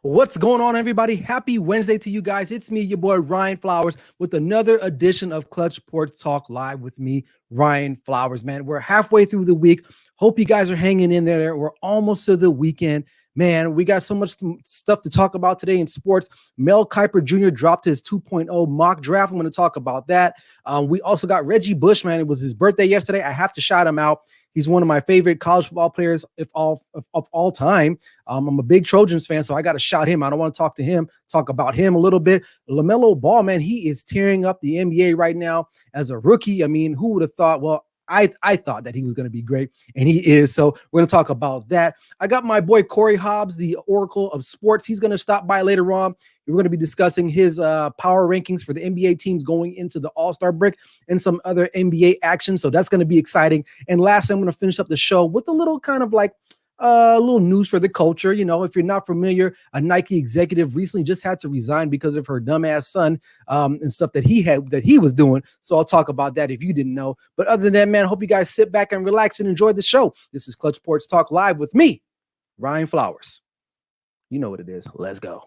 What's going on, everybody? Happy Wednesday to you guys. It's me, your boy Ryan Flowers, with another edition of Clutch Sports Talk Live with me, Ryan Flowers. Man, we're halfway through the week. Hope you guys are hanging in there. We're almost to the weekend. Man, we got so much stuff to talk about today in sports. Mel Kiper Jr. dropped his 2.0 mock draft. I'm going to talk about that. We also got Reggie Bush, man. It was his birthday yesterday. I have to shout him out. He's one of my favorite college football players of all time. I'm a big Trojans fan, so I got to shout him out. I want to talk about him a little bit. Lamelo Ball, man, he is tearing up the NBA right now as a rookie. I mean, who would have thought? Well, I thought that he was going to be great, and he is. So we're going to talk about that. I got my boy Cory Hobbs, the Oracle of Sports. He's going to stop by later on. We're going to be discussing his power rankings for the NBA teams going into the All-Star break and some other NBA action. So that's going to be exciting. And lastly, I'm going to finish up the show with a little kind of like little news for the culture. You know, if you're not familiar, a Nike executive recently just had to resign because of her dumbass son and stuff that he was doing. So I'll talk about that if you didn't know. But other than that, man, I hope you guys sit back and relax and enjoy the show. This is Clutch Sports Talk Live with me, Ryan Flowers. You know what it is. Let's go.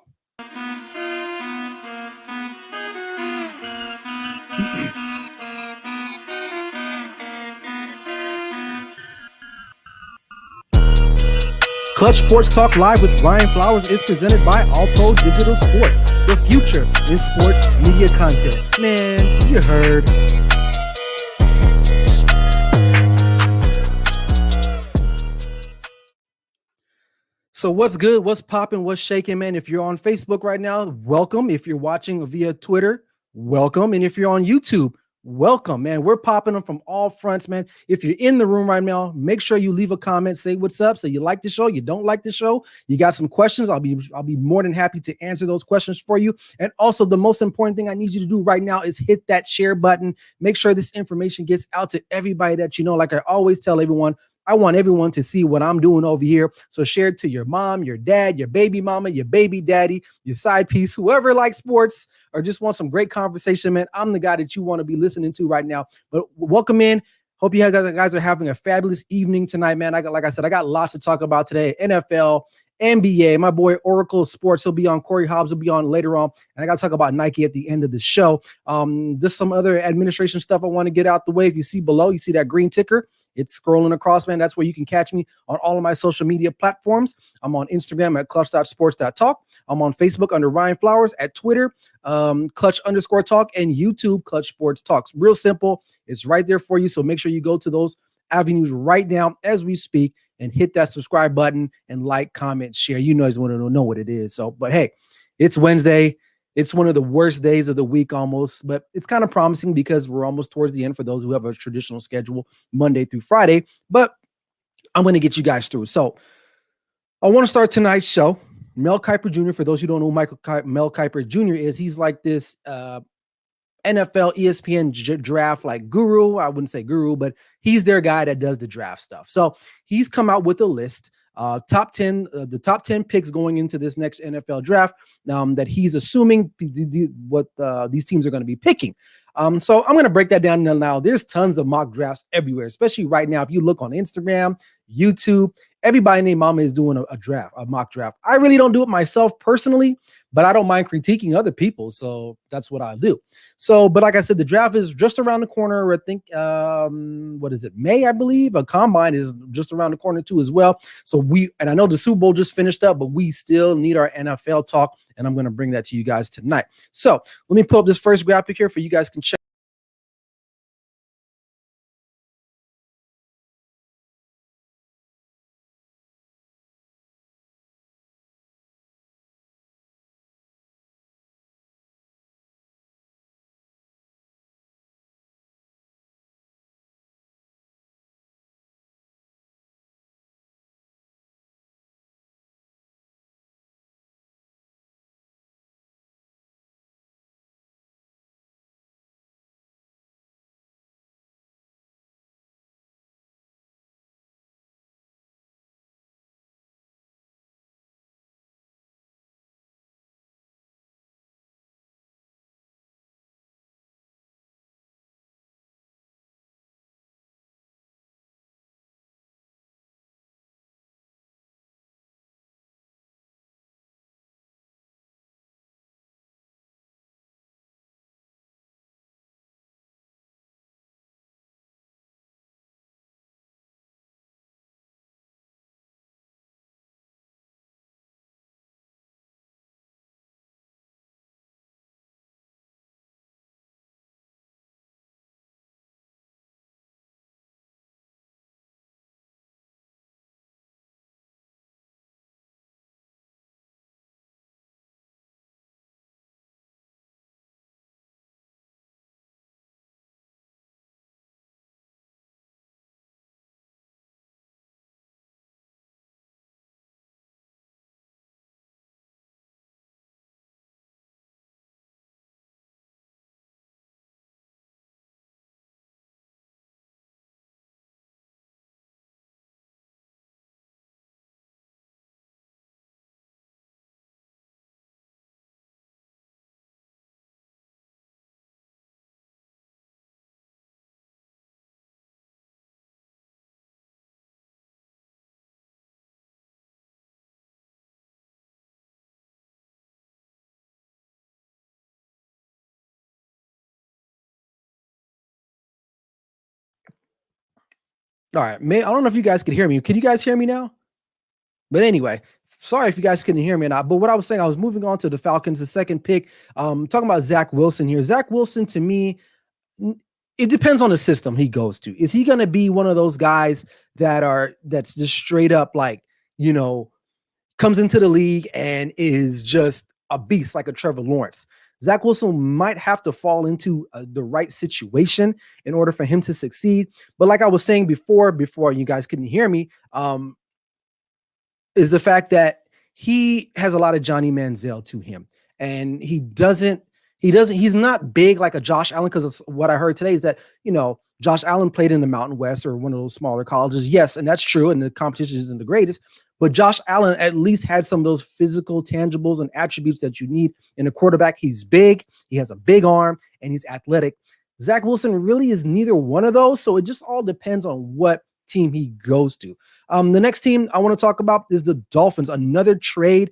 Clutch Sports Talk Live with Ryan Flowers is presented by All Pro Digital Sports, the future in sports media content. Man, you heard. So what's good? What's popping? What's shaking, man? If you're on Facebook right now, welcome. If you're watching via Twitter, welcome. And if you're on YouTube, welcome, man. We're popping them from all fronts, man. If you're in the room right now, make sure you leave a comment, say what's up. So you like the show, you don't like the show, you got some questions. I'll be more than happy to answer those questions for you. And also, the most important thing I need you to do right now is hit that share button. Make sure this information gets out to everybody that you know. Like I always tell everyone, I want everyone to see what I'm doing over here. So share it to your mom, your dad, your baby mama, your baby daddy, your side piece, whoever likes sports or just want some great conversation, man. I'm the guy that you want to be listening to right now. But welcome in. Hope you guys are having a fabulous evening tonight, man. I got lots to talk about today. NFL, NBA, my boy Oracle Sports. He'll be on. Cory Hobbs will be on later on. And I got to talk about Nike at the end of the show. Just some other administration stuff I want to get out the way. If you see below, you see that green ticker. It's scrolling across, man. That's where you can catch me on all of my social media platforms. I'm on Instagram at clutch.sports.talk. I'm on Facebook under Ryan Flowers, at Twitter, clutch_talk, and YouTube, Clutch Sports Talks. Real simple. It's right there for you. So make sure you go to those avenues right now as we speak and hit that subscribe button and like, comment, share. You guys want to know what it is. So, but hey, it's Wednesday. It's one of the worst days of the week almost, but it's kind of promising because we're almost towards the end for those who have a traditional schedule Monday through Friday. But I'm going to get you guys through. So I want to start tonight's show. Mel Kiper Jr., for those who don't know who Mel Kiper Jr. is, he's like this NFL ESPN draft like guru. I wouldn't say guru, but he's their guy that does the draft stuff. So he's come out with a list, the top 10 picks going into this next NFL draft that he's assuming what these teams are going to be picking. So I'm going to break that down now. There's tons of mock drafts everywhere, especially right now. If you look on Instagram, YouTube, everybody named mama is doing a mock draft. I really don't do it myself personally, but I don't mind critiquing other people. So that's what I do. So, but like I said, the draft is just around the corner. I think, what is it? May, I believe. A combine is just around the corner too as well. So and I know the Super Bowl just finished up, but we still need our NFL talk. And I'm going to bring that to you guys tonight. So let me pull up this first graphic here for you guys can check. All right, I don't know if you guys can hear me. Can you guys hear me now? But anyway, sorry if you guys couldn't hear me or not. But what I was saying, I was moving on to the Falcons, the second pick. Talking about Zach Wilson here. Zach Wilson, to me, it depends on the system he goes to. Is he going to be one of those guys that's just straight up like, you know, comes into the league and is just a beast like a Trevor Lawrence? Zach Wilson might have to fall into the right situation in order for him to succeed. But like I was saying before you guys couldn't hear me, is the fact that he has a lot of Johnny Manziel to him, and he's not big like a Josh Allen, because what I heard today is that, Josh Allen played in the Mountain West or one of those smaller colleges. Yes, and that's true, and the competition isn't the greatest, but Josh Allen at least had some of those physical tangibles and attributes that you need in a quarterback. He's big, he has a big arm, and he's athletic. Zach Wilson really is neither one of those, so it just all depends on what team he goes to. The next team I want to talk about is the Dolphins. Another trade.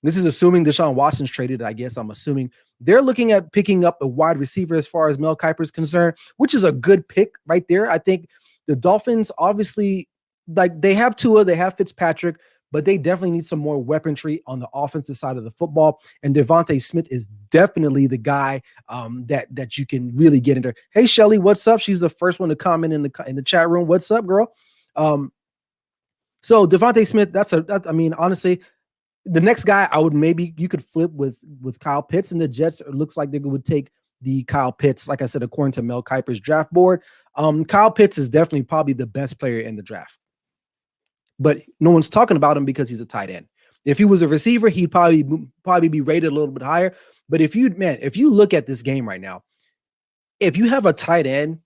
This is assuming Deshaun Watson's traded, I guess. I'm assuming they're looking at picking up a wide receiver as far as Mel Kiper is concerned, which is a good pick right there. I think the Dolphins, obviously, like, they have Tua, they have Fitzpatrick, but they definitely need some more weaponry on the offensive side of the football. And Devontae Smith is definitely the guy that you can really get into. Hey, Shelly, what's up? She's the first one to comment in the chat room. What's up, girl? So Devontae Smith, I mean, honestly, the next guy you could flip with Kyle Pitts, and the Jets, it looks like they would take the Kyle Pitts, like I said, according to Mel Kiper's draft board. Kyle Pitts is definitely probably the best player in the draft, but no one's talking about him because he's a tight end. If he was a receiver, he'd probably be rated a little bit higher. But if you look at this game right now, if you have a tight end,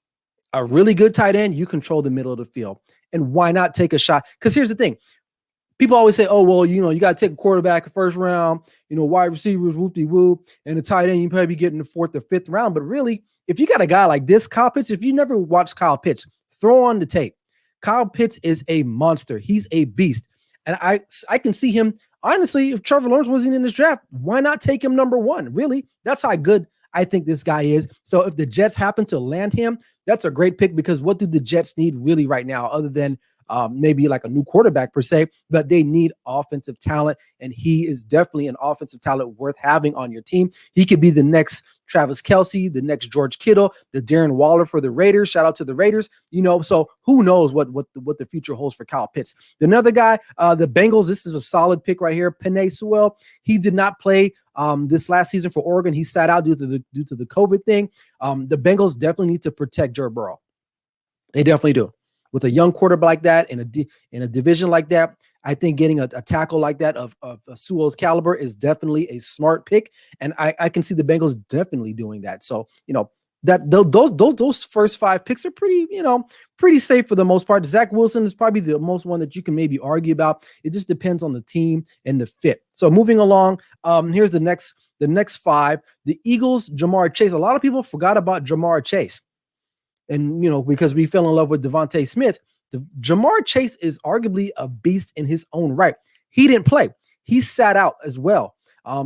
a really good tight end, you control the middle of the field. And why not take a shot? Because here's the thing. People always say, oh, well, you got to take a quarterback first round, wide receivers, whoop-de-whoop, and a tight end, you probably get in the fourth or fifth round. But really, if you got a guy like this, Kyle Pitts, if you never watched Kyle Pitts, throw on the tape. Kyle Pitts is a monster. He's a beast. And I can see him, honestly, if Trevor Lawrence wasn't in this draft, why not take him number one? Really? That's how good I think this guy is. So if the Jets happen to land him, that's a great pick, because what do the Jets need really right now other than maybe like a new quarterback per se, but they need offensive talent, and he is definitely an offensive talent worth having on your team. He could be the next Travis Kelce, the next George Kittle, the Darren Waller for the Raiders. Shout out to the Raiders. So who knows what the future holds for Kyle Pitts. Another guy, the Bengals, this is a solid pick right here. Penei Sewell. He did not play this last season for Oregon. He sat out due to the COVID thing. The Bengals definitely need to protect Joe Burrow. They definitely do. With a young quarterback like that in a division like that, I think getting a tackle like that of Sewell's caliber is definitely a smart pick, and I can see the Bengals definitely doing that. So that those first five picks are pretty safe for the most part. Zach Wilson is probably the most one that you can maybe argue about. It just depends on the team and the fit. So moving along, here's the next five. The Eagles, Jamar Chase. A lot of people forgot about Jamar Chase. And, because we fell in love with Devontae Smith, Jamar Chase is arguably a beast in his own right. He didn't play. He sat out as well.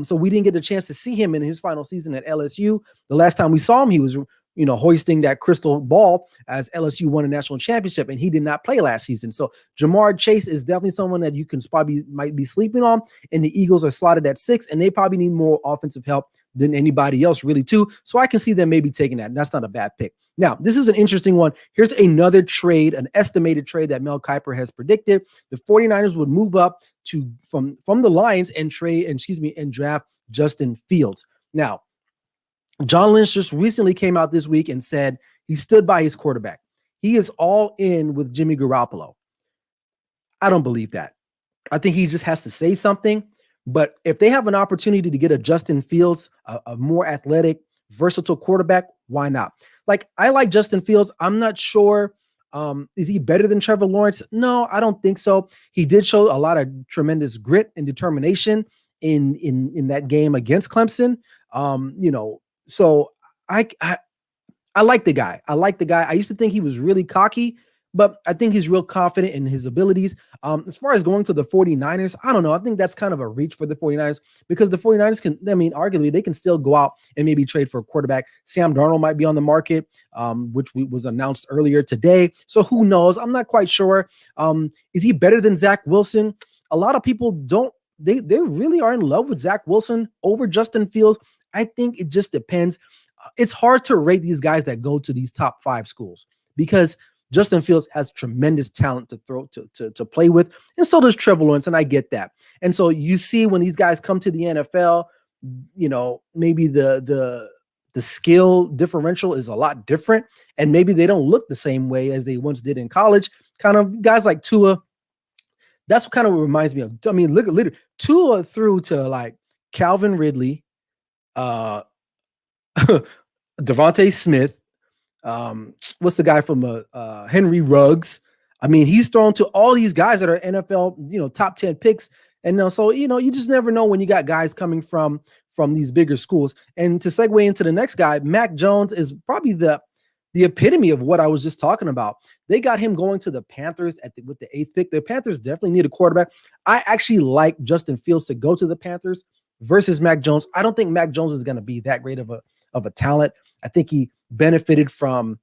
So we didn't get a chance to see him in his final season at LSU. The last time we saw him, he was, hoisting that crystal ball as LSU won a national championship, and he did not play last season. So Jamar Chase is definitely someone that you can might be sleeping on, and the Eagles are slotted at 6, and they probably need more offensive help than anybody else really too. So I can see them maybe taking that, and that's not a bad pick. Now, this is an interesting one. Here's another trade, an estimated trade that Mel Kiper has predicted. The 49ers would move up from the Lions and draft Justin Fields. Now, John Lynch just recently came out this week and said he stood by his quarterback. He is all in with Jimmy Garoppolo. I don't believe that. I think he just has to say something. But if they have an opportunity to get a Justin Fields, a more athletic, versatile quarterback, why not? Like, I like Justin Fields. I'm not sure. Is he better than Trevor Lawrence? No, I don't think so. He did show a lot of tremendous grit and determination in that game against Clemson. So I like the guy. I used to think he was really cocky, but I think he's real confident in his abilities. As far as going to the 49ers, I don't know. I think that's kind of a reach for the 49ers because the 49ers can, I mean, arguably they can still go out and maybe trade for a quarterback. Sam Darnold might be on the market, which was announced earlier today. So who knows? I'm not quite sure. Is he better than Zach Wilson? A lot of people don't, they really are in love with Zach Wilson over Justin Fields. I think it just depends. It's hard to rate these guys that go to these top 5 schools because Justin Fields has tremendous talent to throw to play with, and so does Trevor Lawrence, and I get that. And so you see when these guys come to the NFL, you know, maybe the skill differential is a lot different, and maybe they don't look the same way as they once did in college. Kind of guys like Tua, that's what kind of reminds me of. I mean, look at literally Tua threw to like Calvin Ridley, Devontae Smith. What's the guy from Henry Ruggs? I mean, he's thrown to all these guys that are NFL, you know, top 10 picks. And so, you know, you just never know when you got guys coming from these bigger schools. And to segue into the next guy, Mac Jones is probably the epitome of what I was just talking about. They got him going to the Panthers with the 8th pick. The Panthers definitely need a quarterback. I actually like Justin Fields to go to the Panthers versus Mac Jones. I don't think Mac Jones is going to be that great of a talent. I think he benefited from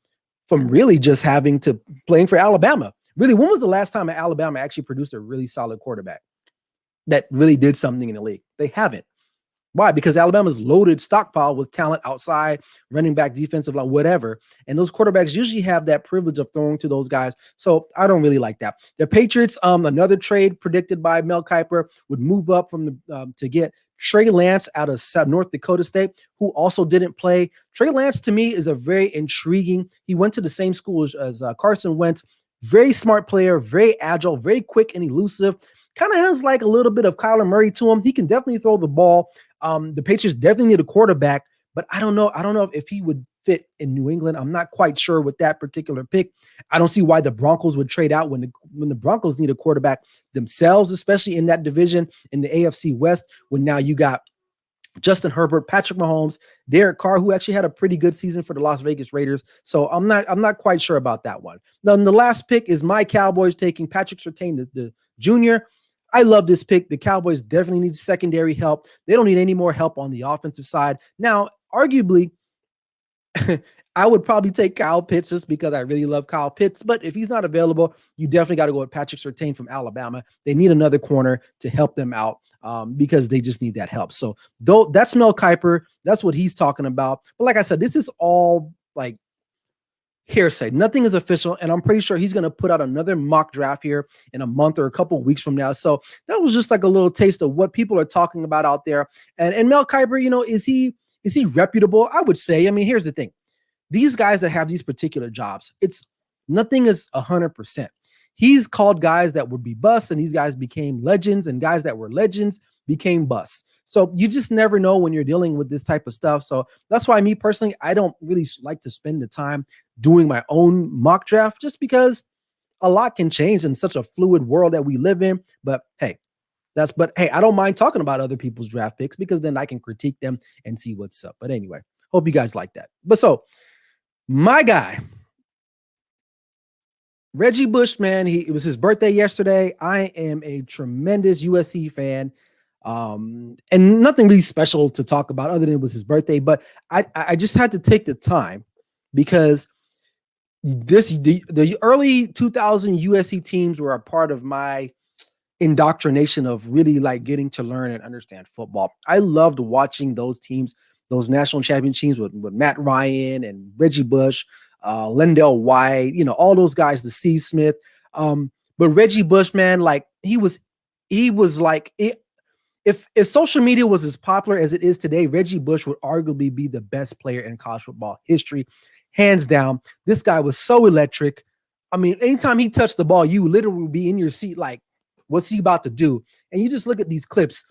really just having to playing for Alabama. Really, when was the last time Alabama actually produced a really solid quarterback that really did something in the league? They haven't. Why? Because Alabama's loaded stockpile with talent outside, running back, defensive line, whatever. And those quarterbacks usually have that privilege of throwing to those guys. So I don't really like that. The Patriots, another trade predicted by Mel Kiper, would move up from to get Trey Lance out of North Dakota State, who also didn't play. Trey Lance, to me, is a very intriguing. He went to the same school as Carson Wentz. Very smart player, very agile, very quick and elusive. Kind of has like a little bit of Kyler Murray to him. He can definitely throw the ball. The Patriots definitely need a quarterback, but I don't know. I don't know if he would fit in New England. I'm not quite sure with that particular pick. I don't see why the Broncos would trade out when the Broncos need a quarterback themselves, especially in that division in the AFC West, when now you got Justin Herbert, Patrick Mahomes, Derek Carr, who actually had a pretty good season for the Las Vegas Raiders. So I'm not quite sure about that one. Then the last pick is my Cowboys taking Patrick Surtain, the junior. I love this pick. The Cowboys definitely need secondary help. They don't need any more help on the offensive side. Now, arguably, I would probably take Kyle Pitts just because I really love Kyle Pitts. But if he's not available, you definitely got to go with Patrick Surtain from Alabama. They need another corner to help them out because they just need that help. So that's Mel Kiper. That's what he's talking about. But like I said, this is all like hearsay. Nothing is official, and I'm pretty sure he's going to put out another mock draft here in a month or a couple of weeks from now. So that was just like a little taste of what people are talking about out there. And Mel Kiper, you know, is he reputable? I would say. I mean, here's the thing. These guys that have these particular jobs, it's nothing is 100%. He's called guys that would be busts, and these guys became legends, and guys that were legends became busts. So you just never know when you're dealing with this type of stuff. So that's why me personally, I don't really like to spend the time doing my own mock draft just because a lot can change in such a fluid world that we live in. But hey, I don't mind talking about other people's draft picks because then I can critique them and see what's up. But anyway, hope you guys like that. But so my guy, Reggie Bush, man, it was his birthday yesterday. I am a tremendous USC fan. And nothing really special to talk about other than it was his birthday, but I just had to take the time because the early 2000 USC teams were a part of my indoctrination of really like getting to learn and understand football. I loved watching those teams, those national champion teams with Matt Ryan and Reggie Bush, Lendell White, you know, all those guys, the Steve Smith. But Reggie Bush, man, like he was like if social media was as popular as it is today, Reggie Bush would arguably be the best player in college football history, hands down. This guy was so electric. I mean, anytime he touched the ball, you literally would be in your seat like, what's he about to do? And you just look at these clips.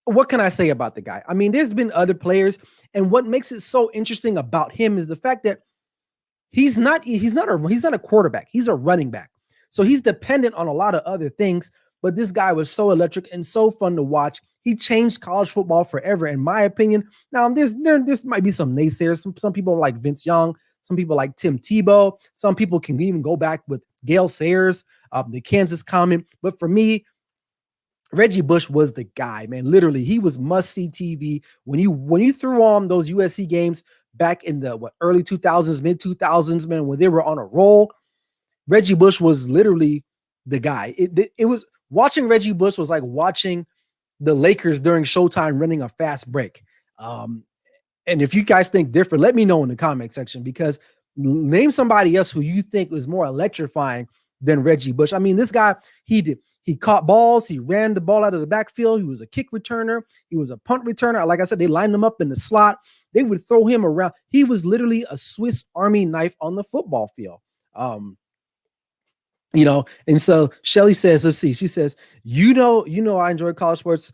What can I say about the guy? I mean, there's been other players, and what makes it so interesting about him is the fact that he's not a quarterback. He's a running back. So he's dependent on a lot of other things, but this guy was so electric and so fun to watch. He changed college football forever, in my opinion. Now, there might be some naysayers. Some people like Vince Young. Some people like Tim Tebow. Some people can even go back with Gale Sayers, the Kansas comment. But for me, Reggie Bush was the guy, man. Literally, he was must-see TV. When you threw on those USC games back in the early 2000s, mid 2000s, man, when they were on a roll, Reggie Bush was literally the guy. It was watching Reggie Bush was like watching the Lakers during Showtime running a fast break. And if you guys think different, let me know in the comment section, because name somebody else who you think was more electrifying than Reggie Bush. I mean, this guy, he caught balls. He ran the ball out of the backfield. He was a kick returner. He was a punt returner. Like I said, they lined him up in the slot. They would throw him around. He was literally a Swiss Army knife on the football field. And so Shelly says, let's see, she says, I enjoy college sports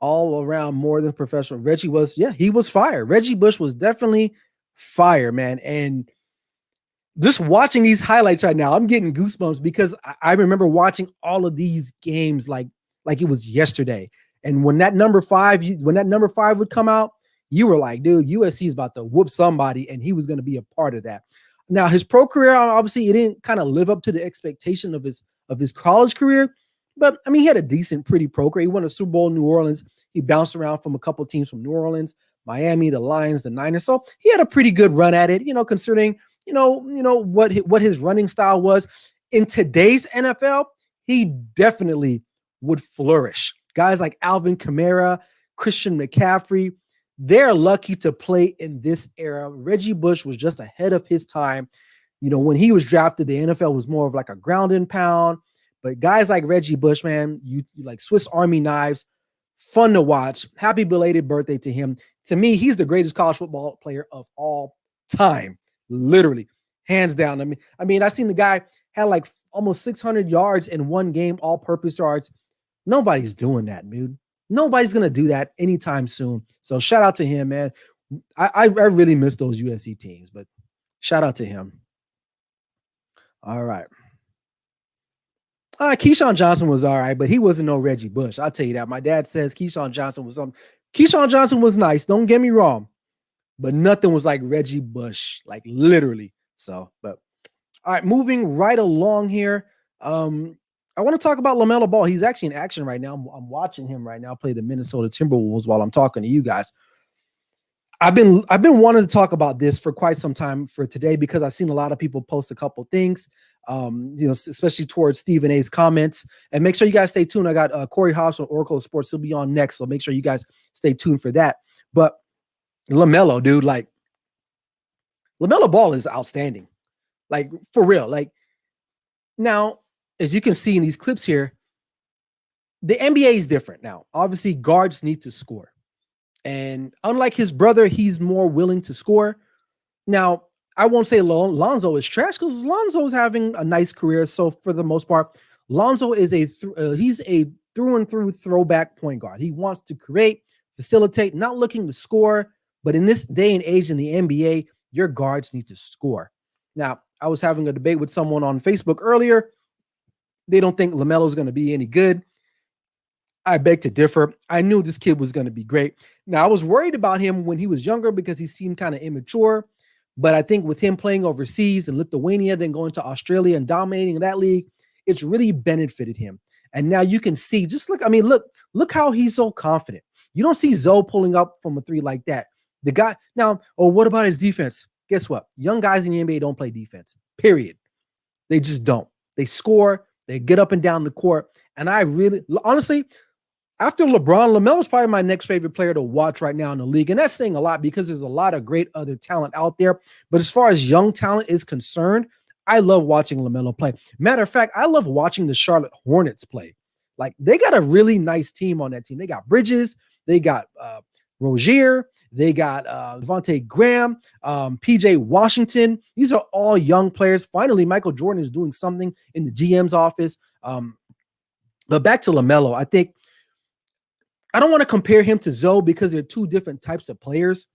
all around more than professional. Reggie was, he was fire. Reggie Bush was definitely fire, man. And just watching these highlights right now, I'm getting goosebumps, because I remember watching all of these games like it was yesterday. And when that number 5 would come out, you were like, dude, USC is about to whoop somebody, and he was going to be a part of that. Now, his pro career, obviously, it didn't kind of live up to the expectation of his college career. But, I mean, he had a decent, pretty pro career. He won a Super Bowl in New Orleans. He bounced around from a couple teams from New Orleans, Miami, the Lions, the Niners. So he had a pretty good run at it, considering, what his running style was. In today's NFL, he definitely would flourish. Guys like Alvin Kamara, Christian McCaffrey, they're lucky to play in this era. Reggie Bush was just ahead of his time. When he was drafted, the NFL was more of like a ground and pound. But guys like Reggie Bush, man, you like Swiss Army knives, fun to watch. Happy belated birthday to him. To me, he's the greatest college football player of all time. Literally, hands down. I mean, I seen the guy had like almost 600 yards in one game, all-purpose yards. Nobody's doing that, dude. Nobody's going to do that anytime soon. So shout out to him, man. I really miss those USC teams, but shout out to him. All right. Keyshawn Johnson was all right, but he wasn't no Reggie Bush. I'll tell you that. My dad says Keyshawn Johnson was something. Keyshawn Johnson was nice. Don't get me wrong, but nothing was like Reggie Bush, like literally. So, but all right, moving right along here. I want to talk about Lamelo Ball. He's actually in action right now. I'm watching him right now play the Minnesota Timberwolves while I'm talking to you guys. I've been wanting to talk about this for quite some time for today, because I've seen a lot of people post a couple things, especially towards Stephen A's comments. And make sure you guys stay tuned. I got Cory Hobbs from Oracle Sports. He'll be on next, so make sure you guys stay tuned for that. But Lamelo, dude, like Lamelo Ball is outstanding, like for real. Like now, as you can see in these clips here, the NBA is different now. Obviously, guards need to score. And unlike his brother, he's more willing to score. Now, I won't say Lonzo is trash, because Lonzo's having a nice career. So for the most part, Lonzo is he's a through and through throwback point guard. He wants to create, facilitate, not looking to score. But in this day and age in the NBA, your guards need to score. Now, I was having a debate with someone on Facebook earlier. They don't think LaMelo's going to be any good. I beg to differ. I knew this kid was going to be great. Now, I was worried about him when he was younger, because he seemed kind of immature. But I think with him playing overseas in Lithuania, then going to Australia and dominating that league, it's really benefited him. And now you can see, look how he's so confident. You don't see Zoe pulling up from a three like that. The guy now, what about his defense? Guess what? Young guys in the NBA don't play defense, period. They just don't. They score, they get up and down the court. And I really, honestly, after LeBron, LaMelo's probably my next favorite player to watch right now in the league. And that's saying a lot, because there's a lot of great other talent out there. But as far as young talent is concerned, I love watching LaMelo play. Matter of fact, I love watching the Charlotte Hornets play. Like, they got a really nice team on that team. They got Bridges, they got Rozier, they got Devontae Graham, PJ Washington. These are all young players. Finally, Michael Jordan is doing something in the GM's office. But back to LaMelo, I think I don't want to compare him to Zoe, because they're two different types of players.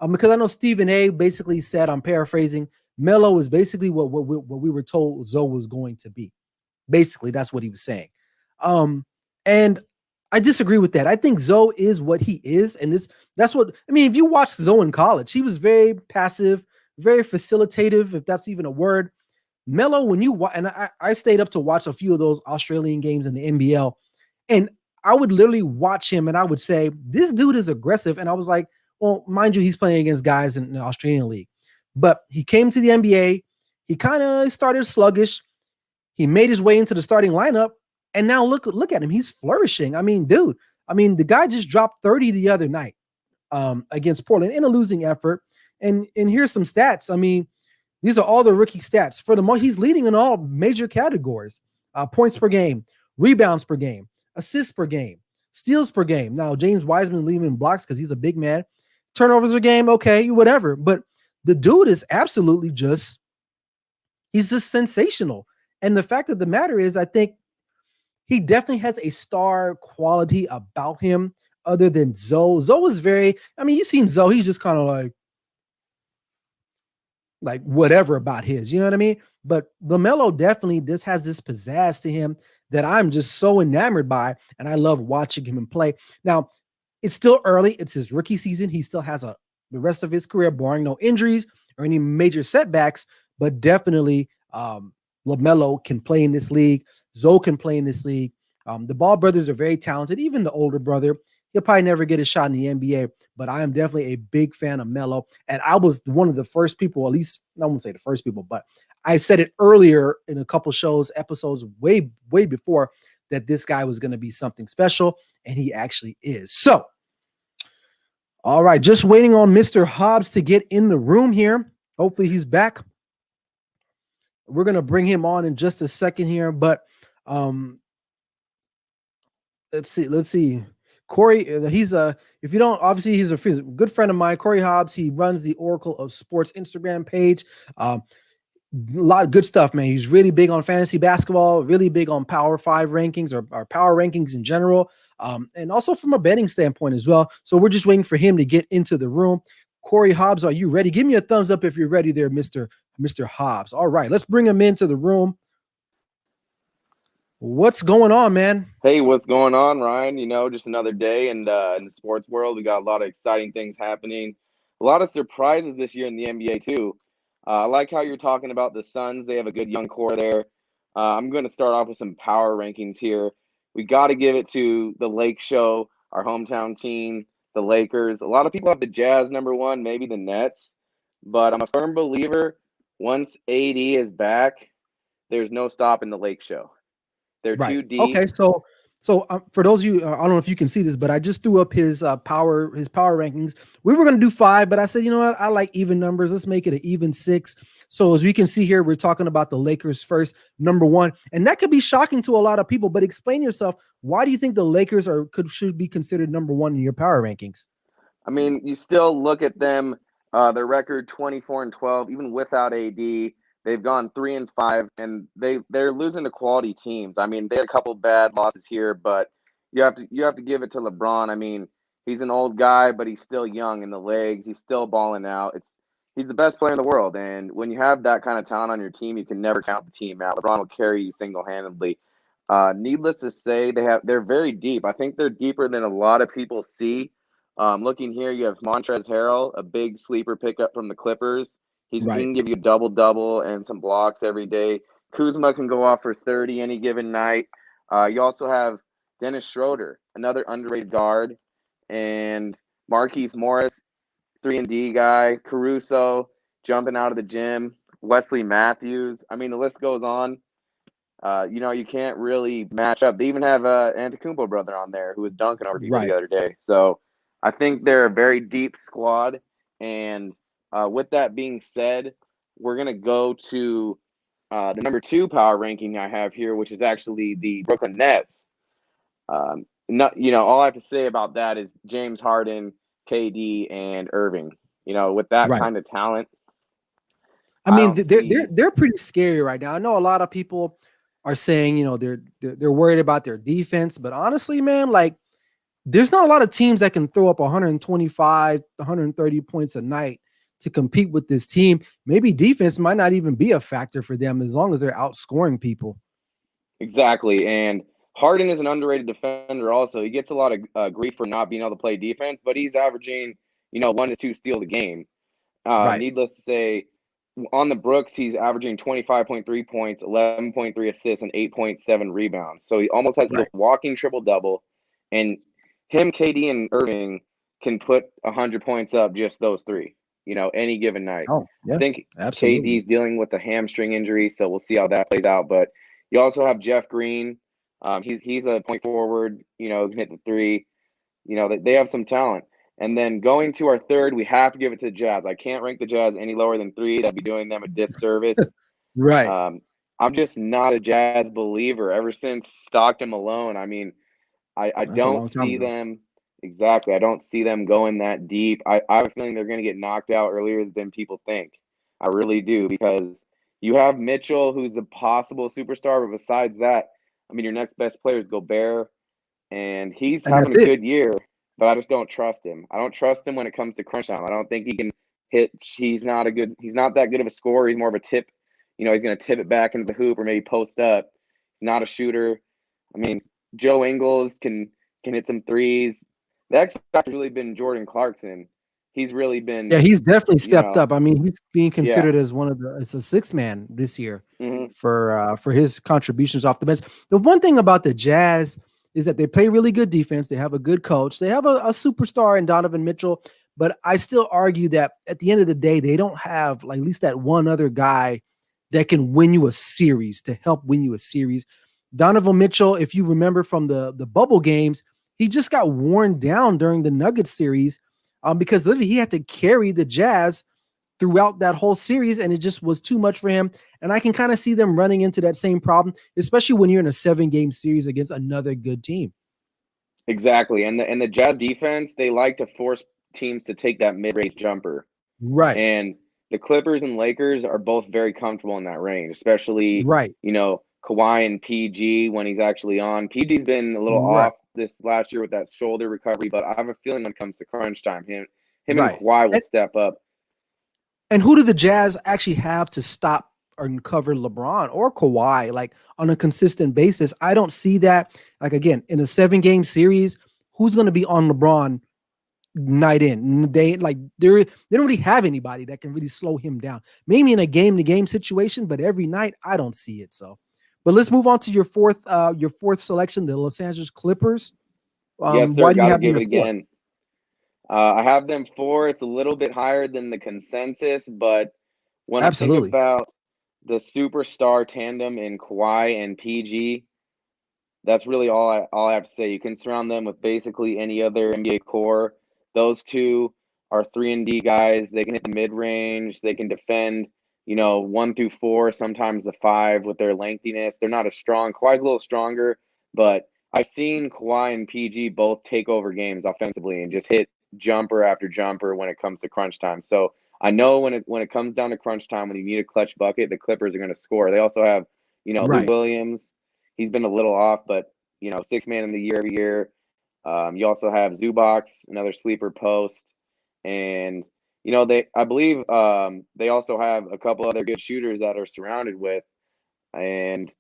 Because I know Stephen A basically said, I'm paraphrasing, Melo is basically what we were told Zoe was going to be. Basically, that's what he was saying. And I disagree with that. I think Zoe is what he is. And that's what, I mean, if you watch Zoe in college, he was very passive, very facilitative, if that's even a word. Melo, when you and I stayed up to watch a few of those Australian games in the NBL, and I would literally watch him and I would say, this dude is aggressive. And I was like, well, mind you, he's playing against guys in the Australian league. But he came to the NBA. He kind of started sluggish. He made his way into the starting lineup. And now look at him. He's flourishing. I mean, dude, the guy just dropped 30 the other night against Portland in a losing effort. And here's some stats. I mean, these are all the rookie stats. For the most, he's leading in all major categories: points per game, rebounds per game, assists per game, steals per game. Now, James Wiseman leaving blocks because he's a big man. Turnovers per game, okay, whatever. But the dude is absolutely he's just sensational. And the fact of the matter is, I think he definitely has a star quality about him other than Zoe. Zoe is you've seen Zoe, he's just kind of like whatever about his, you know what I mean? But Lamelo definitely just has this pizzazz to him that I'm just so enamored by, and I love watching him play. Now, it's still early. It's his rookie season. He still has the rest of his career, barring no injuries or any major setbacks, but definitely Lamelo can play in this league. Zoe can play in this league. The Ball brothers are very talented. Even the older brother, he'll probably never get a shot in the NBA, but I am definitely a big fan of Melo. And I was one of the first people, at least I won't say the first people, but I said it earlier in a couple episodes way before, that this guy was going to be something special, and he actually is. So, all right, just waiting on Mr. Hobbs to get in the room here. Hopefully he's back. We're going to bring him on in just a second here, but let's see. Cory, he's if you don't, obviously he's a good friend of mine, Cory Hobbs. He runs the Oracle of Sports Instagram page. A lot of good stuff, man. He's really big on fantasy basketball, really big on Power 5 rankings or power rankings in general, and also from a betting standpoint as well. So we're just waiting for him to get into the room. Cory Hobbs, are you ready? Give me a thumbs up if you're ready there, Mr. Hobbs. All right, let's bring him into the room. What's going on, man? Hey, what's going on, Ryan? Just another day in the sports world. We got a lot of exciting things happening. A lot of surprises this year in the NBA, too. I like how you're talking about the Suns. They have a good young core there. I'm going to start off with some power rankings here. We got to give it to the Lake Show, our hometown team, the Lakers. A lot of people have the Jazz number one, maybe the Nets. But I'm a firm believer, once AD is back, there's no stopping the Lake Show. They're right. too deep. Okay, so for those of you, I don't know if you can see this, but I just threw up his power rankings. We were going to do 5, but I said, you know what? I like even numbers. Let's make it an even 6. So as we can see here, we're talking about the Lakers first, number 1, and that could be shocking to a lot of people. But explain yourself. Why do you think the Lakers should be considered number 1 in your power rankings? I mean, you still look at them, their record 24-12, even without AD. They've gone 3-5, and they're losing to quality teams. I mean, they had a couple bad losses here, but you have to give it to LeBron. I mean, he's an old guy, but he's still young in the legs. He's still balling out. He's the best player in the world, and when you have that kind of talent on your team, you can never count the team out. LeBron will carry you single-handedly. Needless to say, they're very deep. I think they're deeper than a lot of people see. Looking here, you have Montrezl Harrell, a big sleeper pickup from the Clippers. He can give you a double-double and some blocks every day. Kuzma can go off for 30 any given night. You also have Dennis Schroeder, another underrated guard, and Markieff Morris, 3-and-D guy. Caruso jumping out of the gym. Wesley Matthews. I mean, the list goes on. You can't really match up. They even have Antetokounmpo brother on there who was dunking over people the other day. So I think they're a very deep squad, and with that being said, we're going to go to the number 2 power ranking I have here, which is actually the Brooklyn Nets. All I have to say about that is James Harden, KD, and Irving. With that kind of talent. I mean, they're pretty scary right now. I know a lot of people are saying, they're worried about their defense, but honestly, man, like, there's not a lot of teams that can throw up 125, 130 points a night to compete with this team. Maybe defense might not even be a factor for them as long as they're outscoring people. Exactly. And Harden is an underrated defender also. He gets a lot of grief for not being able to play defense, but he's averaging, 1 to 2 steals a game. Right. Needless to say, on the Brooks, he's averaging 25.3 points, 11.3 assists, and 8.7 rebounds. So he's a Right. walking triple double, and him, KD, and Irving can put 100 points up just those three. Any given night. Oh, I yeah. think Absolutely. KD's dealing with a hamstring injury, so we'll see how that plays out. But you also have Jeff Green. He's a point forward. Can hit the three. They have some talent. And then going to our third, we have to give it to the Jazz. I can't rank the Jazz any lower than 3. That'd be doing them a disservice. Right. I'm just not a Jazz believer ever since Stockton Malone. I mean, I That's a don't long time see ago. them exactly. I don't see them going that deep. I have a feeling they're going to get knocked out earlier than people think. I really do, because you have Mitchell, who's a possible superstar, but besides that, I mean, your next best player is Gobert, and he's And having that's a it. good year, but I just don't trust him. I don't trust him when it comes to crunch time. I don't think he can hit. He's not that good of a scorer. He's more of a tip. He's going to tip it back into the hoop or maybe post up. Not a shooter. I mean, Joe Ingles can hit some threes. The X factor's really been Jordan Clarkson. He's really Yeah, been, he's definitely you stepped know, up. I mean, he's being yeah. considered as a sixth man this year Hmm. for his contributions off the bench. The one thing about the Jazz is that they play really good defense. They have a good coach. They have a superstar in Donovan Mitchell, but I still argue that at the end of the day, they don't have like at least that one other guy that can win you a series to help win you a series. Donovan Mitchell, if you remember from the bubble games, he just got worn down during the Nuggets series because literally he had to carry the Jazz throughout that whole series, and it just was too much for him. And I can kind of see them running into that same problem, especially when you're in a 7-game series against another good team. Exactly. And the Jazz defense, they like to force teams to take that mid-range jumper. Right, And the Clippers and Lakers are both very comfortable in that range, especially, right, Kawhi and PG when he's actually on. PG's been a little right, off this last year with that shoulder recovery, but I have a feeling when it comes to crunch time, him and right. Kawhi will And, step up. and who do the Jazz actually have to stop or cover LeBron or Kawhi like on a consistent basis? I don't see that. Like again, in a 7-game series, who's going to be on LeBron night in? They don't really have anybody that can really slow him down. Maybe in a game to game situation, but every night I don't see it. So, but let's move on to your fourth selection, the Los Angeles Clippers. Yes, sir. Why do you Got to have them give it at four? again. I have them 4. It's a little bit higher than the consensus, but when I think Absolutely. about the superstar tandem in Kawhi and PG, that's really all I have to say. You can surround them with basically any other NBA core. Those two are 3-and-D guys. They can hit the mid range. They can defend, 1 through 4, sometimes the 5 with their lengthiness. They're not as strong. Kawhi's a little stronger, but I've seen Kawhi and PG both take over games offensively and just hit jumper after jumper when it comes to crunch time. So I know when it comes down to crunch time, when you need a clutch bucket, the Clippers are going to score. They also have, Lou Right. Williams. He's been a little off, but 6 man in the year every year. You also have Zubox, another sleeper post, and I believe they also have a couple other good shooters that are surrounded with, and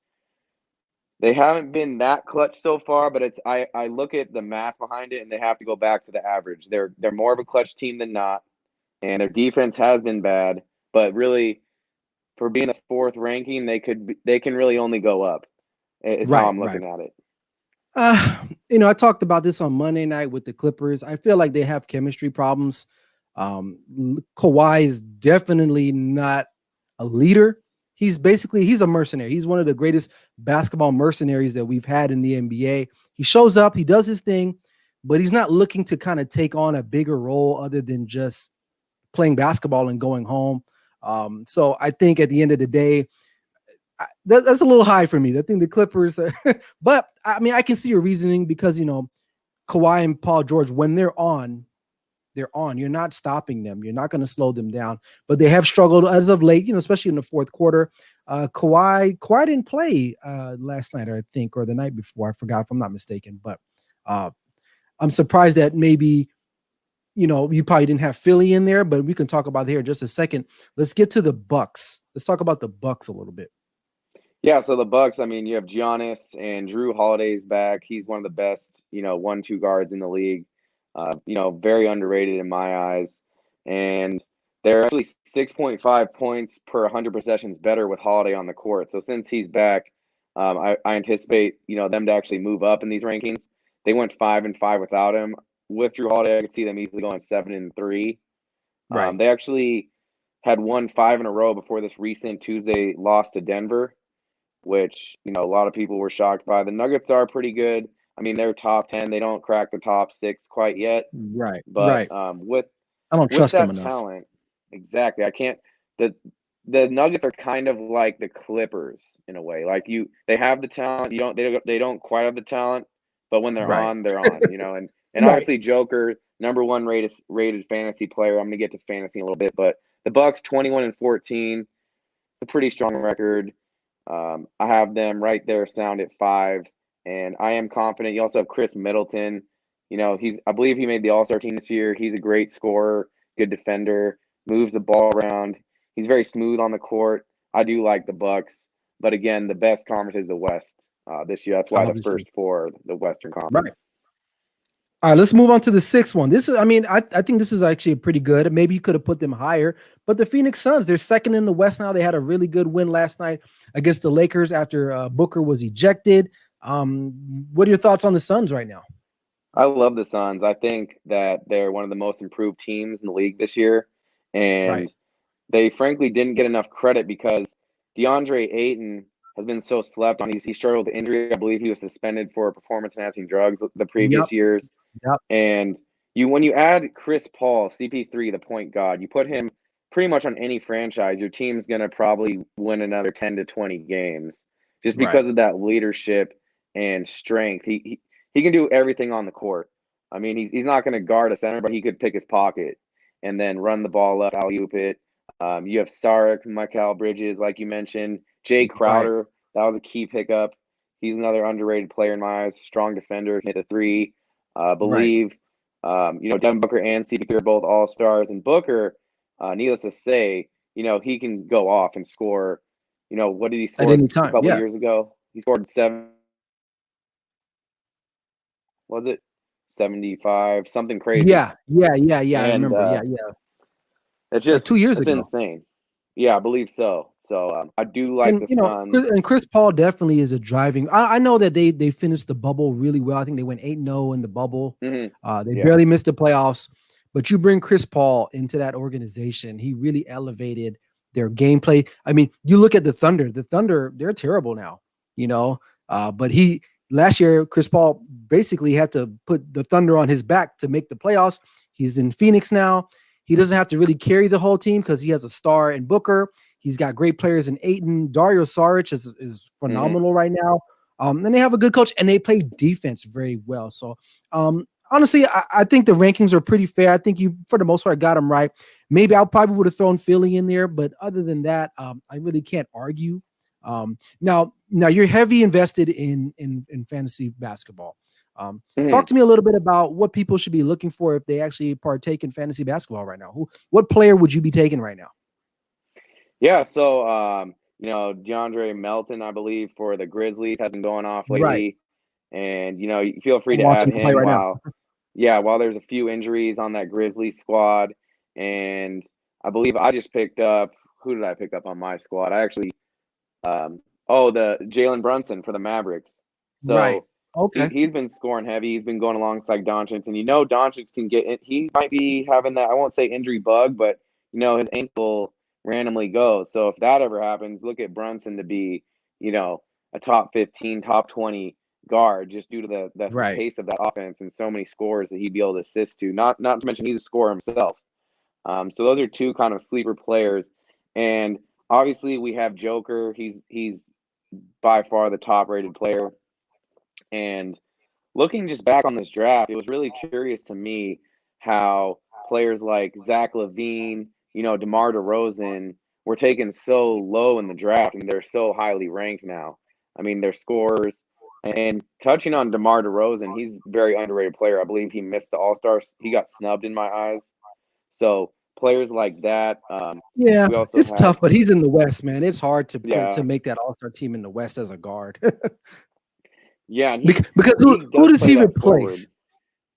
they haven't been that clutch so far. But I look at the math behind it, and they have to go back to the average. They're more of a clutch team than not, and their defense has been bad, but really for being the 4th ranking, they can really only go up. Is how Right. I'm Right. looking at it. I talked about this on Monday night with the Clippers. I feel like they have chemistry problems. Kawhi is definitely not a leader. He's a mercenary. He's one of the greatest basketball mercenaries that we've had in the NBA. He shows up, he does his thing, but he's not looking to kind of take on a bigger role other than just playing basketball and going home. So I think at the end of the day, that's a little high for me. I think the Clippers, but I mean, I can see your reasoning because Kawhi and Paul George, when they're on, they're on. You're not stopping them. You're not going to slow them down. But they have struggled as of late, especially in the fourth quarter. Kawhi didn't play last night, I think, or the night before. I forgot if I'm not mistaken. But uh, I'm surprised that maybe you probably didn't have Philly in there. But we can talk about it here in just a second. Let's get to the Bucks. Let's talk about the Bucks a little bit. Yeah, so the Bucks, I mean, you have Giannis and Drew Holiday's back. He's one of the best, 1-2 guards in the league. Very underrated in my eyes. And They're actually 6.5 points per 100 possessions better with Holiday on the court. So since he's back, I anticipate them to actually move up in these rankings. They went 5-5 without him. With Drew Holiday, I could see them easily going 7-3. Right. They actually had won 5 in a row before this recent Tuesday loss to Denver, which a lot of people were shocked by. The Nuggets are pretty good. I mean, they're top 10. They don't crack the top 6 quite yet, Right. but Right. I don't with trust them that enough. talent, exactly. I can't. The Nuggets are kind of like the Clippers in a way. Like they have the talent. They don't quite have the talent, but when they're Right. on, they're on. And Right. obviously Joker, number one rated fantasy player. I'm gonna get to fantasy in a little bit, but the Bucks 21-14, a pretty strong record. I have them right there, sound at 5, and I am confident. You also have Chris Middleton. I believe he made the All-Star team this year. He's a great scorer, good defender, moves the ball around. He's very smooth on the court. I do like the Bucks, but again, the best conference is the West this year. That's why the Obviously. first 4 the Western Conference. Right. All right, let's move on to the 6th one. I think this is actually pretty good. Maybe you could have put them higher, but the Phoenix Suns, they're second in the West now. They had a really good win last night against the Lakers after Booker was ejected. What are your thoughts on the Suns right now? I love the Suns. I think that they're one of the most improved teams in the league this year, and Right. they frankly didn't get enough credit because DeAndre Ayton has been so slept on. He struggled with injury. I believe he was suspended for performance-enhancing drugs the Yep. previous years. Yep. And when you add Chris Paul, CP3, the point guard, you put him pretty much on any franchise, your team's going to probably win another 10 to 20 games just Right. because of that leadership and strength. He can do everything on the court. I mean, he's not going to guard a center, but he could pick his pocket and then run the ball up, alley-oop it. You have Sarek, Mikal Bridges, like you mentioned. Jay Right. Crowder, that was a key pickup. He's another underrated player in my eyes. Strong defender, hit the 3. Right. Believe, Devin Booker and CP3 are both all-stars. And Booker, needless to say, he can go off and score. What did he At score any a time. couple Yeah. years ago? He scored 7. Was it 75? Something crazy. Yeah. Yeah. Yeah. Yeah. I And remember. Yeah. Yeah. Like it's 2 years ago. insane. Yeah, I believe so. So I do like And the Suns. Chris Paul definitely is a driving. I know that they finished the bubble really well. I think they went 8-0 in the bubble. They Yeah. barely missed the playoffs. But you bring Chris Paul into that organization, he really elevated their gameplay. I mean, you look at the Thunder. The Thunder, they're terrible now, but last year, Chris Paul basically had to put the Thunder on his back to make the playoffs. He's in Phoenix now. He doesn't have to really carry the whole team because he has a star in Booker. He's got great players in Ayton. Dario Saric is phenomenal right now. And they have a good coach, and they play defense very well. So, honestly, I think the rankings are pretty fair. I think you, for the most part, got them right. Maybe I probably would have thrown Philly in there, but other than that, I really can't argue. Now you're heavy invested in fantasy basketball. Talk to me a little bit about what people should be looking for if they actually partake in fantasy basketball right now. What player would you be taking right now? Yeah, so DeAndre Melton, I believe, for the Grizzlies has been going off Right. lately, and you feel free I'm to add watching him play him right now. while there's a few injuries on that Grizzlies squad, and I believe I just picked up. Who did I pick up on my squad? I actually, the Jalen Brunson for the Mavericks. Right. So Okay. he's been scoring heavy. He's been going alongside Doncic, and Doncic can get in. He might be having that. I won't say injury bug, but his ankle randomly goes. So if that ever happens, look at Brunson to be, a top 15, top 20 guard just due to the Right. pace of that offense and so many scores that he'd be able to assist to. Not to mention he's a scorer himself. So those are two kind of sleeper players. And obviously we have Joker. He's by far the top rated player. And looking just back on this draft, it was really curious to me how players like Zach LaVine, DeMar DeRozan were taken so low in the draft, and they're so highly ranked now. I mean, their scores. And touching on DeMar DeRozan, he's a very underrated player. I believe he missed the All-Stars. He got snubbed in my eyes. So players like that. Yeah, We also it's have, tough, but he's in the West, man. It's hard to yeah, make that All-Star team in the West as a guard. yeah, and Because he who does does play he that forward. replace?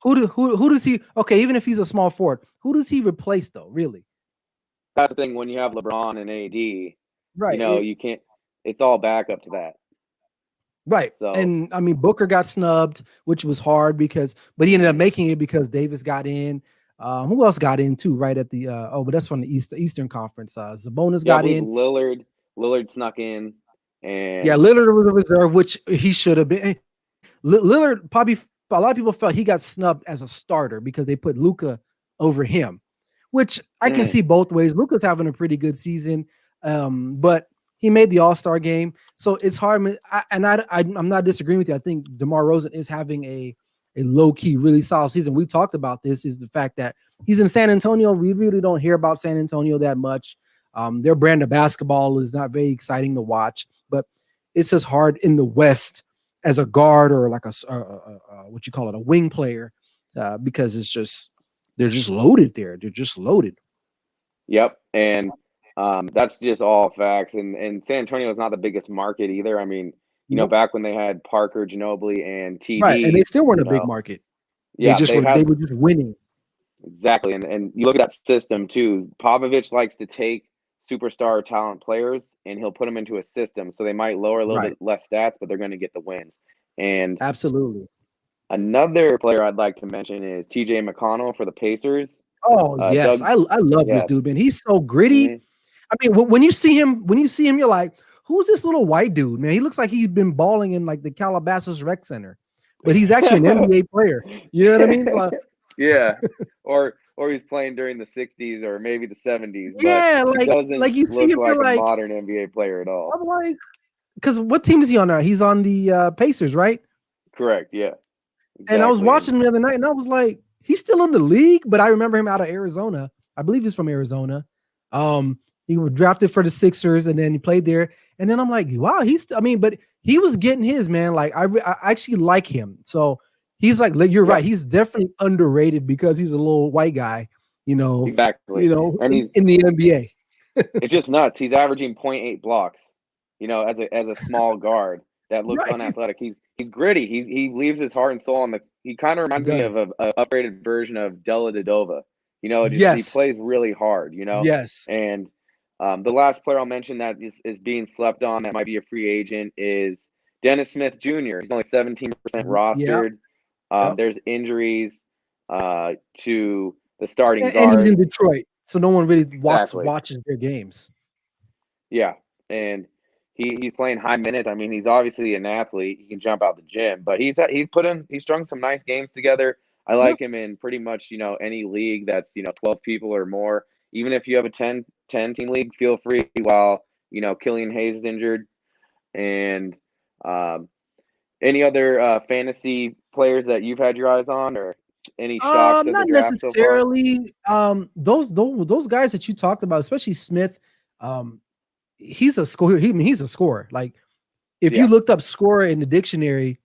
Who does he? Okay, even if he's a small forward, who does he replace though? Really? that's the thing when you have LeBron and AD, Right. you can't. It's all back up to that. Right. So And I mean, Booker got snubbed, which was hard but he ended up making it because Davis got in. Who else got in too? Right at the but that's from the Eastern Conference. Sabonis yeah, I got believe in. Lillard snuck in, Yeah, and Lillard was a reserve, which he should have been. Lillard probably a lot of people felt he got snubbed as a starter because they put Luka over him, which I can see both ways. Luka's having a pretty good season, but he made the All-Star game, so it's hard. I'm not disagreeing with you. I think DeMar DeRozan is having a low-key, really solid season. We talked about this, is the fact that he's in San Antonio. We really don't hear about San Antonio that much. Their brand of basketball is not very exciting to watch, but it's just hard in the West as a guard or like a what you call it, a wing player, because they're just loaded there. They're just loaded. Yep, and that's just all facts. And San Antonio is not the biggest market either. I mean, Nope. back when they had Parker, Ginobili, and Right, and they TD, still weren't a big market. They yeah, just they they had were just winning. exactly. And you look at that system too. Popovich likes to take superstar talent players and he'll put them into a system. So they might lower a little Right, bit less stats, but they're going to get the wins. And absolutely. another player I'd like to mention is TJ McConnell for the Pacers. Oh yes, Doug, I love this yes. dude, man. He's so gritty. Mm-hmm. I mean, when you see him, you're like, who's this little white dude, man? He looks like he's been balling in like the Calabasas Rec Center, but he's actually an NBA player. You know what I mean? Like, Yeah, or he's playing during the '60s or maybe the '70s, but yeah, he doesn't like you see look him, you're like a like, modern NBA player at all. I'm like, because what team is he on now? He's on the Pacers, right? Correct. Yeah. And I was Exactly. watching him the other night, and I was like, he's still in the league, but I remember him out of Arizona. I believe he's from Arizona. He was drafted for the Sixers, and then he played there. And then I'm like, wow, but he was getting his, man. Like I actually like him. So he's like, you're right. He's definitely underrated because he's a little white guy, Exactly. And in the NBA. it's just nuts. He's averaging 0.8 blocks, as a small guard that looks Right. unathletic. He's gritty. He leaves his heart and soul on the. He kind of He reminds me does. of a upgraded version of Della Dedova. He Yes. plays really hard. Yes. And the last player I'll mention that is being slept on that might be a free agent is Dennis Smith Jr. He's only 17% Yeah. rostered. Yep. There's injuries to the starting And he's guard. in Detroit, so no one really Exactly. watches their games. Yeah, and he's playing high minutes. I mean, he's obviously an athlete. He can jump out the gym, but he's strung some nice games together. I like him in pretty much any league that's 12 people or more. Even if you have a 10 team league, feel free while Killian Hayes is injured. And any other fantasy players that you've had your eyes on, or any shocks of the Not draft so far? necessarily. Those guys that you talked about, especially Smith, he's a scorer. He's a scorer. Like if you looked up scorer in the dictionary,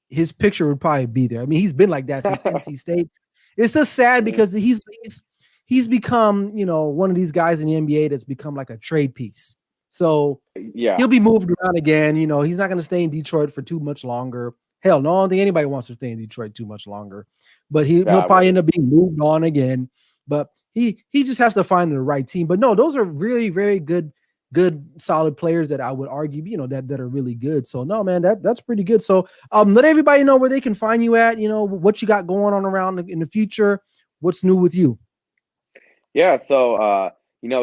his picture would probably be there. I mean, he's been like that since NC State. It's just sad because he's become one of these guys in the NBA that's become like a trade piece. So he'll be moved around again. He's not going to stay in Detroit for too much longer. Hell, no, I don't think anybody wants to stay in Detroit too much longer. But he'll probably end up being moved on again. But he just has to find the right team. But no, those are really very good, solid players that I would argue, that are really good. So no, man, that's pretty good. So let everybody know where they can find you at. What you got going on around in the future. What's new with you? Yeah, so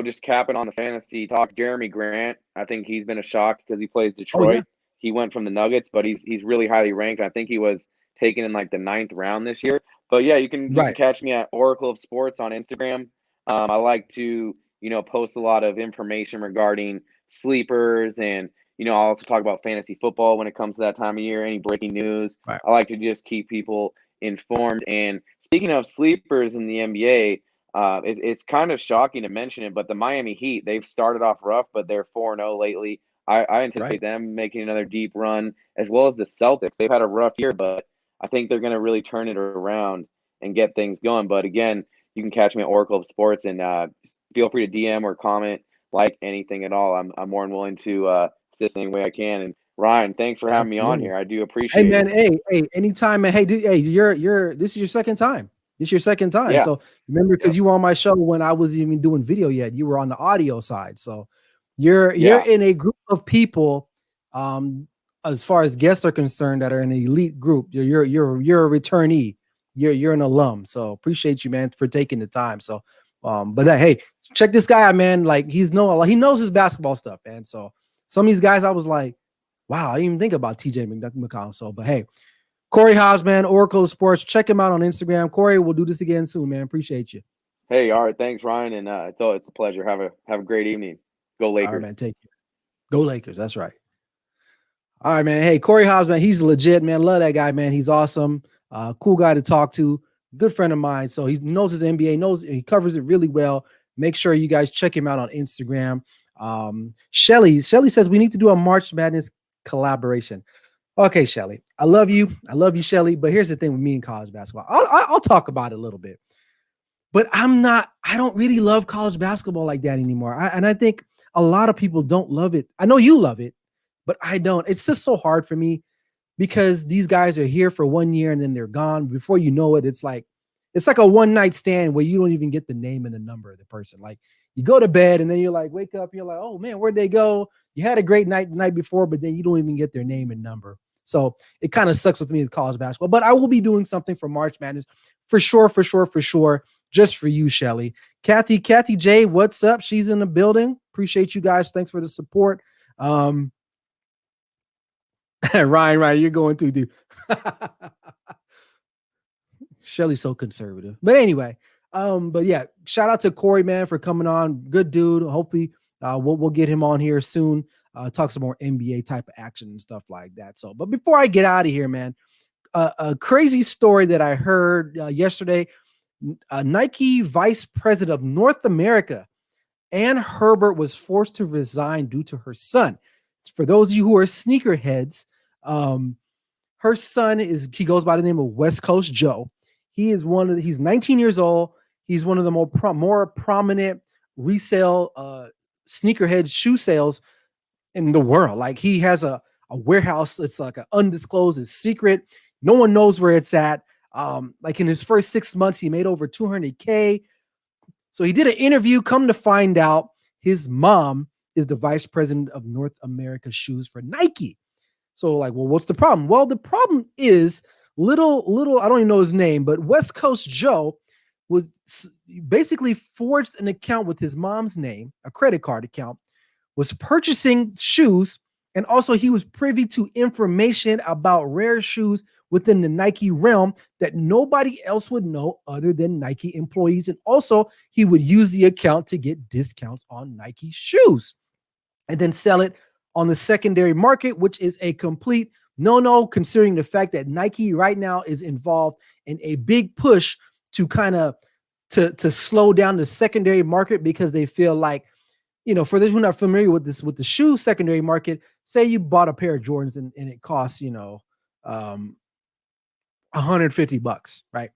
just capping on the fantasy talk, Jeremy Grant, I think he's been a shock because he plays Detroit. Yeah. He went from the Nuggets, but he's really highly ranked. I think he was taken in like the 9th round this year. But yeah, you can catch me at Oracle of Sports on Instagram. I like to post a lot of information regarding sleepers, and I'll also talk about fantasy football when it comes to that time of year. Any breaking news, Right. I like to just keep people informed. And speaking of sleepers in the NBA. It's kind of shocking to mention it, but the Miami Heat, they've started off rough, but they're 4-0 lately. I anticipate them making another deep run, as well as the Celtics. They've had a rough year, but I think they're going to really turn it around and get things going. But again, you can catch me at Oracle of Sports, and feel free to DM or comment, like anything at all. I'm more than willing to assist any way I can. And Ryan, thanks for having me on here. I do appreciate it. Hey, man. Hey, anytime, man. Hey, this is your second time. This your second time. Yeah. So remember, Yep. because you were on my show when I wasn't even doing video yet. You were on the audio side. So you're Yeah. in a group of people, um, as far as guests are concerned, that are in an elite group. You're a returnee. You're an alum. So appreciate you, man, for taking the time. So but hey, check this guy out, man. Like he knows his basketball stuff, man. So some of these guys, I was like, wow, I didn't even think about TJ McConnell. So, but hey, Cory Hobbs, man, Oracle Sports. Check him out on Instagram. Cory, we'll do this again soon, man. Appreciate you. Hey, all right. Thanks, Ryan. And it's a pleasure. Have a great evening. Go All right, Lakers. man. Take care. Go Lakers. That's right. All right, man. Hey, Cory Hobbs, man. He's legit, man. Love that guy, man. He's awesome. Cool guy to talk to. Good friend of mine. So he knows his NBA, he covers it really well. Make sure you guys check him out on Instagram. Shelly says we need to do a March Madness collaboration. Okay, Shelly. I love you, Shelly. But here's the thing with me in college basketball. I'll talk about it a little bit. But I don't really love college basketball like that anymore. And I think a lot of people don't love it. I know you love it, but I don't. It's just so hard for me because these guys are here for 1 year and then they're gone. Before you know it, it's like a one night stand where you don't even get the name and the number of the person. Like you go to bed and then you're like, wake up, you're like, oh man, where'd they go? You had a great night the night before, but then you don't even get their name and number. So it kind of sucks with me with college basketball. But I will be doing something for March Madness for sure. Just for you, Shelly. Kathy J, what's up? She's in the building. Appreciate you guys. Thanks for the support. Ryan, you're going too deep. Shelly's so conservative. But anyway, but yeah, shout out to Cory, man, for coming on. Good dude. Hopefully we'll get him on here soon. Talk some more NBA type of action and stuff like that. So, but before I get out of here, man, a crazy story that I heard yesterday. Nike Vice President of North America, Ann Herbert, was forced to resign due to her son. For those of you who are sneakerheads, her son he goes by the name of West Coast Joe. He's 19 years old. He's one of the more prominent resale sneakerhead shoe sales in the world. Like he has a warehouse. It's like an undisclosed, it's secret. No one knows where it's at. Like in his first 6 months, he made over $200K. So he did an interview. Come to find out, his mom is the vice president of North America shoes for Nike. So like, well, what's the problem? Well, the problem is little, I don't even know his name, but West Coast Joe was basically forged an account with his mom's name, a credit card account, was purchasing shoes. And also he was privy to information about rare shoes within the Nike realm that nobody else would know other than Nike employees. And also he would use the account to get discounts on Nike shoes and then sell it on the secondary market, which is a complete no-no, considering the fact that Nike right now is involved in a big push to kind of to slow down the secondary market, because they feel like, for those who are not familiar with this, with the shoe secondary market, say you bought a pair of Jordans and it costs, $150, right?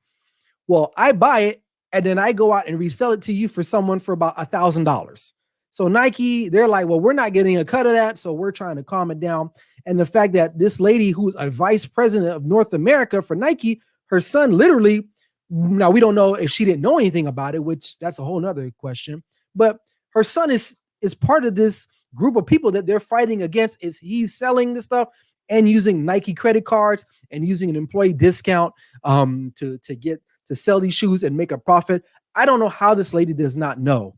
Well, I buy it and then I go out and resell it to you for someone for about $1,000. So Nike, they're like, well, we're not getting a cut of that, so we're trying to calm it down. And the fact that this lady, who's a vice president of North America for Nike, her son literally, now we don't know if she didn't know anything about it, which that's a whole nother question, but her son is part of this group of people that they're fighting against. Is he's selling this stuff and using Nike credit cards and using an employee discount to sell these shoes and make a profit. I don't know how this lady does not know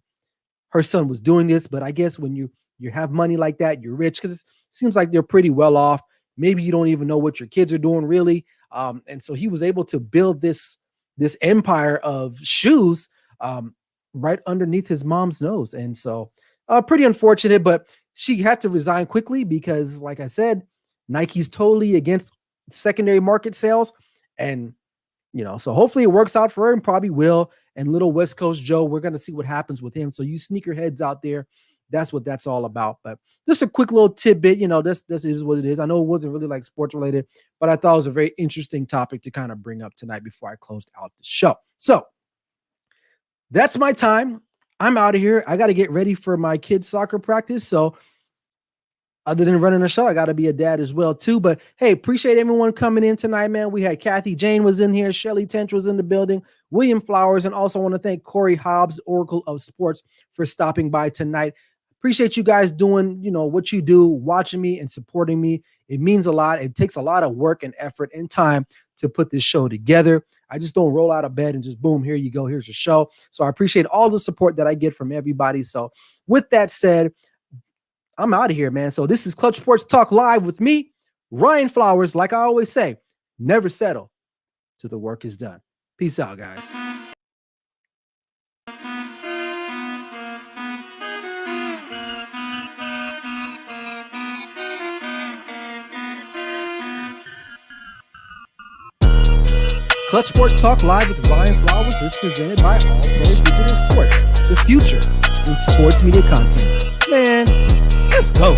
her son was doing this, but I guess when you have money like that, you're rich, because it seems like they're pretty well off. Maybe you don't even know what your kids are doing really. And so he was able to build this empire of shoes right underneath his mom's nose. And so pretty unfortunate, but she had to resign quickly because, like I said, Nike's totally against secondary market sales. And, so hopefully it works out for her, and probably will. And little West Coast Joe, we're going to see what happens with him. So you sneakerheads out there, that's what that's all about. But just a quick little tidbit, this is what it is. I know it wasn't really like sports related, but I thought it was a very interesting topic to kind of bring up tonight before I closed out the show. So that's my time. I'm out of here. I got to get ready for my kids' soccer practice. So other than running a show, I got to be a dad as well too. But hey, appreciate everyone coming in tonight, man. We had Kathy Jane was in here, Shelly Tench was in the building, William Flowers, and also want to thank Cory Hobbs, Oracle of Sports, for stopping by tonight. Appreciate you guys doing, what you do, watching me and supporting me. It means a lot. It takes a lot of work and effort and time to put this show together. I just don't roll out of bed and just boom, here you go. Here's your show. So I appreciate all the support that I get from everybody. So with that said, I'm out of here, man. So this is Clutch Sports Talk Live with me, Ryan Flowers. Like I always say, never settle till the work is done. Peace out, guys. Clutch Sports Talk Live with Ryan Flowers is presented by All Pro Digital Sports, the future in sports media content. Man, let's go.